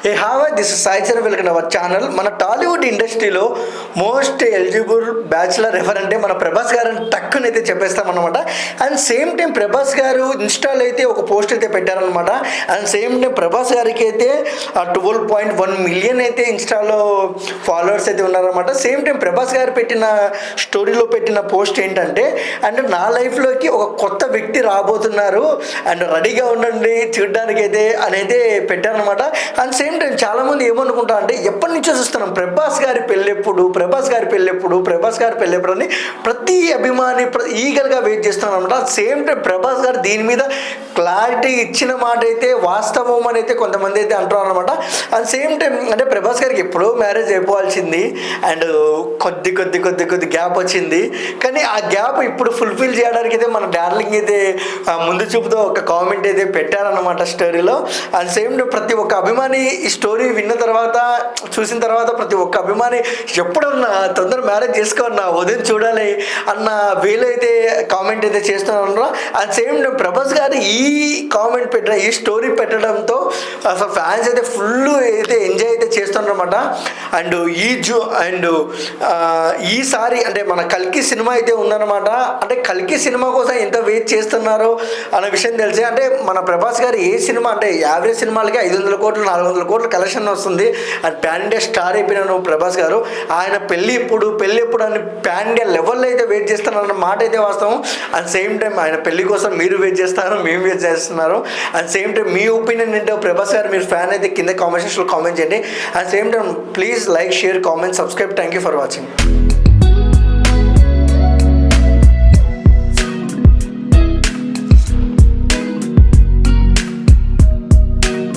A have this సాయిచర్ welcome our channel. మన టాలీవుడ్ ఇండస్ట్రీలో మోస్ట్ ఎలిజిబుల్ బ్యాచులర్ ఎవర్ అంటే మన ప్రభాస్ గారు అని టక్కునైతే చెప్పేస్తామన్నమాట. అండ్ సేమ్ టైం ప్రభాస్ గారు ఇన్స్టాలో అయితే ఒక పోస్ట్ అయితే పెట్టారనమాట. అండ్ సేమ్ టైం ప్రభాస్ గారికి అయితే 12.1 మిలియన్ అయితే ఇన్స్టాలో ఫాలోవర్స్ అయితే ఉన్నారనమాట. సేమ్ టైం ప్రభాస్ గారు పెట్టిన స్టోరీలో పెట్టిన పోస్ట్ ఏంటంటే, అండ్ నా లైఫ్లోకి ఒక కొత్త వ్యక్తి రాబోతున్నారు అండ్ రెడీగా ఉండండి చూడడానికి అయితే అనేది పెట్టారనమాట. అండ్ సేమ్ టైం చాలామంది ఏమనుకుంటా అంటే, ఎప్పటి నుంచో చూస్తున్నాం ప్రభాస్ గారి పెళ్ళెప్పుడు అని ప్రతి అభిమాని ఈగల్గా వెయిట్ చేస్తున్నాం అనమాట. సేమ్ టైం ప్రభాస్ గారు దీని మీద క్లారిటీ ఇచ్చిన మాట అయితే వాస్తవం అని అయితే కొంతమంది అయితే అంటున్నారు అనమాట. అండ్ సేమ్ టైం అంటే ప్రభాస్ గారికి ఎప్పుడో మ్యారేజ్ అయిపోవాల్సింది అండ్ కొద్ది గ్యాప్ వచ్చింది. కానీ ఆ గ్యాప్ ఇప్పుడు ఫుల్ఫిల్ చేయడానికి అయితే మన డార్లింగ్ అయితే ముందు చూపుతో ఒక కామెంట్ అయితే పెట్టారనమాట స్టోరీలో. అండ్ సేమ్ టైం ప్రతి ఒక్క అభిమాని ఈ స్టోరీ విన్న తర్వాత చూసిన తర్వాత ప్రతి ఒక్క అభిమాని ఎప్పుడన్నా తొందర మ్యారేజ్ చేసుకోన్నా ఉదయం చూడాలి అన్న వీలైతే కామెంట్ అయితే చేస్తున్నారు. అండ్ సేమ్ టైం ప్రభాస్ గారు ఈ కామెంట్ పెట్టడం, ఈ స్టోరీ పెట్టడంతో అసలు ఫ్యాన్స్ అయితే ఫుల్ అయితే ఎంజాయ్ అయితే చేస్తున్నారన్నమాట. అండ్ ఈసారి అంటే మన కల్కి సినిమా అయితే ఉందన్నమాట. అంటే కల్కి సినిమా కోసం ఎంత వెయిట్ చేస్తున్నారో అనే విషయం తెలిసి, అంటే మన ప్రభాస్ గారు ఏ సినిమా అంటే యావరేజ్ సినిమాలకి 500 కోట్లు 400 కోట్ల కలెక్షన్ వస్తుంది. అండ్ పాన్ ఇండియా స్టార్ అయిపోయినాను ప్రభాస్ గారు. ఆయన పెళ్ళి ఎప్పుడు అని పాన్ ఇండియా లెవెల్లో అయితే వెయిట్ చేస్తున్నారన్న మాట అయితే వాస్తవం. అండ్ సేమ్ టైం ఆయన పెళ్లి కోసం మీరు వెయిట్ చేస్తారు, మేము వెయిట్ చేస్తున్నారు. And same time me opinion ఏంటో ప్రభాస్ గారు మీరు ఫ్యాన్ అయితే కింద కామెంట్ సెక్షన్లో కామెంట్ చేయండి. And same time please like, share, comment, subscribe. Thank you for watching.